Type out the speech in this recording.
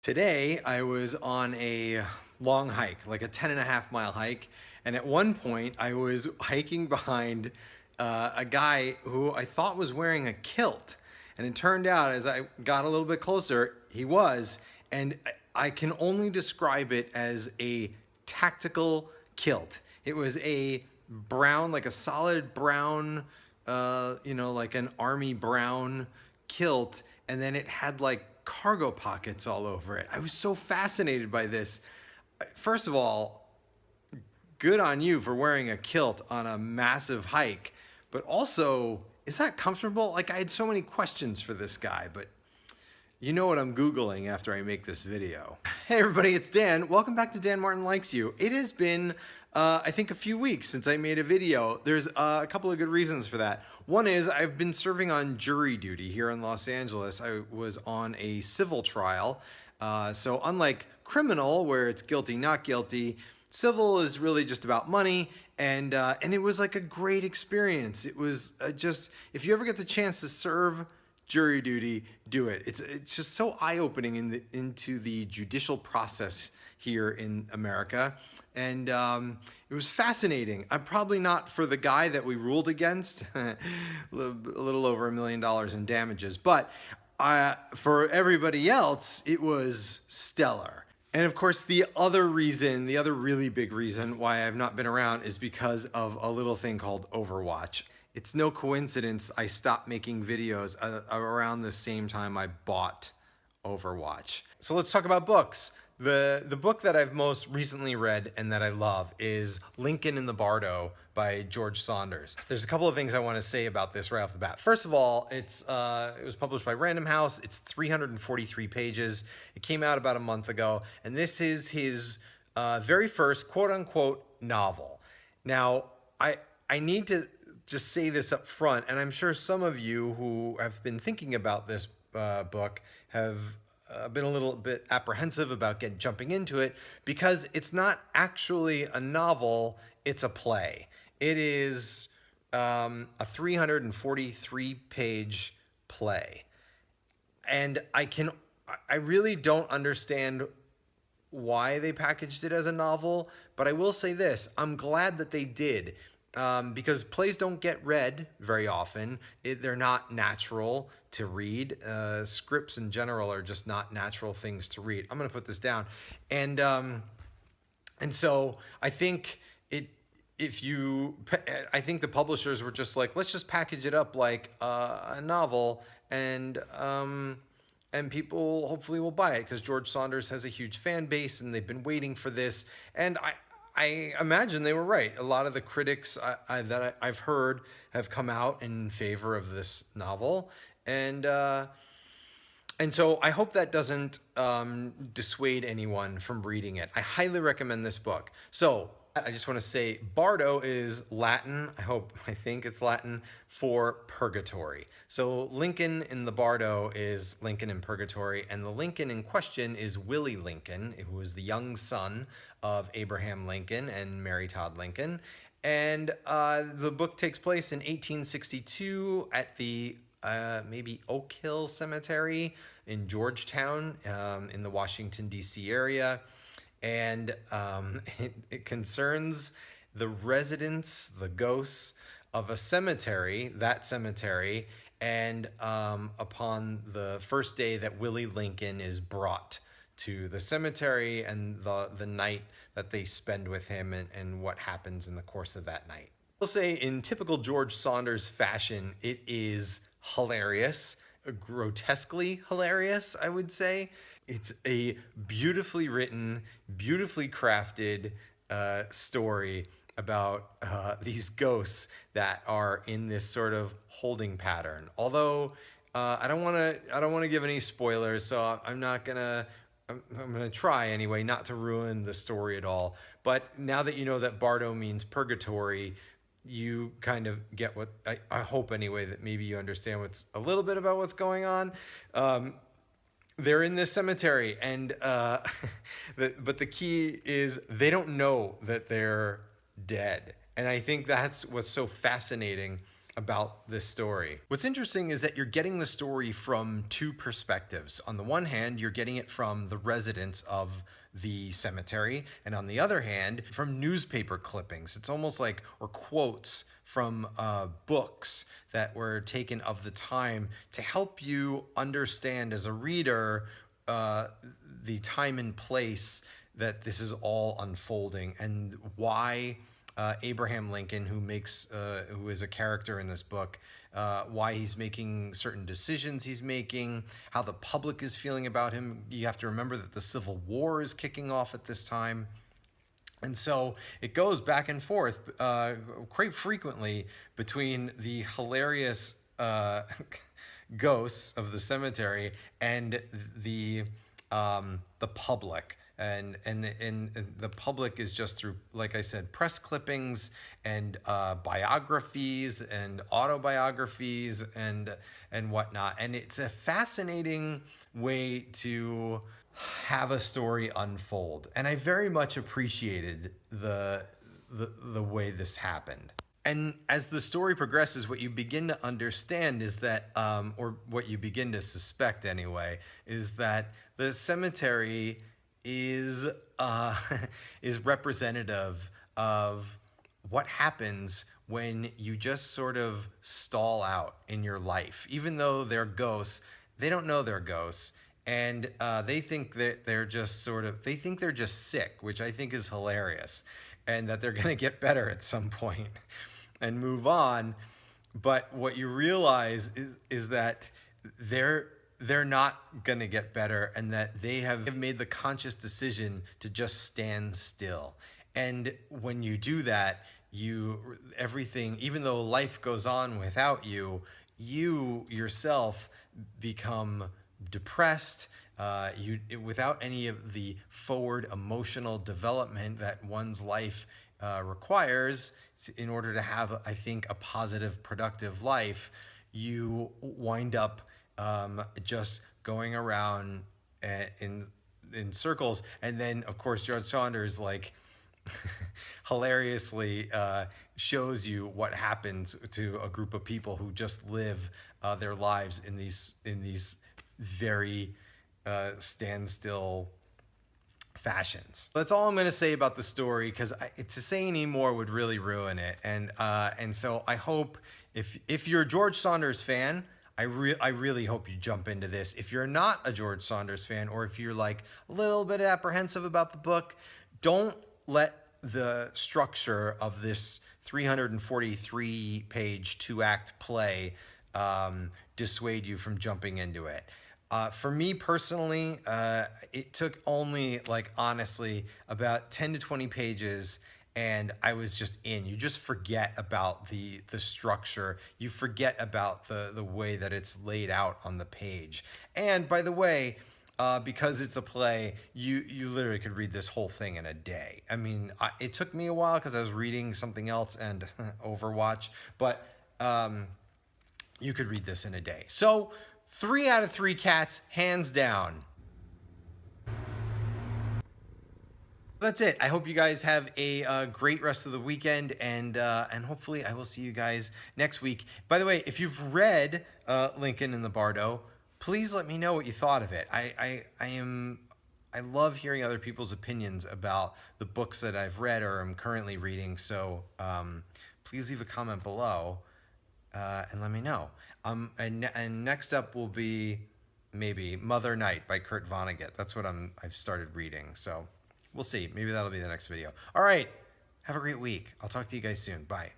Today, I was on a long hike, like a 10.5 mile hike. And at one point, I was hiking behind a guy who I thought was wearing a kilt. And it turned out, as I got a little bit closer, he was. And I can only describe it as a tactical kilt. It was a brown, like a solid brown, like an army brown kilt. And then it had like cargo pockets all over it. I was so fascinated by this. First of all, good on you for wearing a kilt on a massive hike, but also, is that comfortable? Like, I had so many questions for this guy, but you know what I'm Googling after I make this video. Hey everybody, it's Dan. Welcome back to Dan Martin Likes You. It has been, I think, a few weeks since I made a video. There's a couple of good reasons for that. One is I've been serving on jury duty here in Los Angeles. I was on a civil trial. So unlike criminal, where it's guilty, not guilty, civil is really just about money. And it was like a great experience. It was just, if you ever get the chance to serve jury duty, do it. It's just so eye-opening into the judicial process here in America. And it was fascinating. I'm probably not for the guy that we ruled against, a little over $1 million in damages, but for everybody else, it was stellar. And of course, the other really big reason why I've not been around is because of a little thing called Overwatch. It's no coincidence I stopped making videos around the same time I bought Overwatch. So let's talk about books. The book that I've most recently read and that I love is Lincoln in the Bardo by George Saunders. There's a couple of things I want to say about this right off the bat. First of all, it was published by Random House. It's 343 pages. It came out about a month ago, and this is his very first quote-unquote novel. Now, I need to just say this up front, and I'm sure some of you who have been thinking about this book have been a little bit apprehensive about jumping into it, because it's not actually a novel, it's a play. It is a 343-page play. And I really don't understand why they packaged it as a novel, but I will say this, I'm glad that they did. Because plays don't get read very often. They're not natural to read. Scripts in general are just not natural things to read. I'm going to put this down. And so I think I think the publishers were just like, let's just package it up like a novel, and people hopefully will buy it because George Saunders has a huge fan base and they've been waiting for this. And I imagine they were right. A lot of the critics that I've heard have come out in favor of this novel. And so I hope that doesn't dissuade anyone from reading it. I highly recommend this book. So I just want to say Bardo is Latin. I think it's Latin for purgatory. So Lincoln in the Bardo is Lincoln in purgatory, and the Lincoln in question is Willie Lincoln, who was the young son of Abraham Lincoln and Mary Todd Lincoln. And the book takes place in 1862 at the maybe Oak Hill Cemetery in Georgetown in the Washington, D.C. area. And it concerns the residents, the ghosts of a cemetery, and upon the first day that Willie Lincoln is brought to the cemetery, and the night that they spend with him, and what happens in the course of that night. I'll say, in typical George Saunders fashion, it is hilarious, grotesquely hilarious, I would say. It's a beautifully written, beautifully crafted story about these ghosts that are in this sort of holding pattern. Although I don't want to give any spoilers, so I'm gonna try anyway not to ruin the story at all. But now that you know that Bardo means purgatory, you kind of get what I hope anyway, that maybe you understand a little bit about what's going on. They're in this cemetery, and but the key is they don't know that they're dead. And I think that's what's so fascinating about this story. What's interesting is that you're getting the story from two perspectives. On the one hand, you're getting it from the residents of the cemetery, and on the other hand, from newspaper clippings. It's almost like, or quotes from books that were taken of the time to help you understand as a reader the time and place that this is all unfolding, and why Abraham Lincoln, who is a character in this book, why he's making certain decisions he's making, how the public is feeling about him. You have to remember that the Civil War is kicking off at this time. And so it goes back and forth quite frequently between the hilarious ghosts of the cemetery and the public. And the public is just through, like I said, press clippings and biographies and autobiographies and whatnot. And it's a fascinating way to have a story unfold. And I very much appreciated the way this happened. And as the story progresses, what you begin to understand is that, or what you begin to suspect anyway, is that the cemetery is representative of what happens when you just sort of stall out in your life. Even though they're ghosts, they don't know they're ghosts, and they think that they're just sick, which I think is hilarious, and that they're gonna get better at some point and move on. But what you realize is that they're not going to get better, and that they have made the conscious decision to just stand still. And when you do that, everything, even though life goes on without you, you yourself become depressed, without any of the forward emotional development that one's life requires in order to have, I think, a positive, productive life. You wind up just going around in circles. And then, of course, George Saunders, like, hilariously shows you what happens to a group of people who just live their lives in these very standstill fashions. That's all I'm going to say about the story, because to say any more would really ruin it. And so I hope, if you're a George Saunders fan, I really hope you jump into this. If you're not a George Saunders fan, or if you're like a little bit apprehensive about the book, don't let the structure of this 343-page 2-act play dissuade you from jumping into it. For me personally, it took only, like, honestly, about 10 to 20 pages, and I was just in. You just forget about the structure. You forget about the way that it's laid out on the page. And by the way, because it's a play, you literally could read this whole thing in a day. I mean, it took me a while because I was reading something else and Overwatch, but you could read this in a day. So 3 out of 3 cats, hands down. That's it. I hope you guys have a great rest of the weekend, and hopefully I will see you guys next week. By the way, if you've read Lincoln in the Bardo, please let me know what you thought of it. I love hearing other people's opinions about the books that I've read or am currently reading. So please leave a comment below and let me know. And next up will be maybe Mother Night by Kurt Vonnegut. That's what I've started reading. So we'll see. Maybe that'll be the next video. All right. Have a great week. I'll talk to you guys soon. Bye.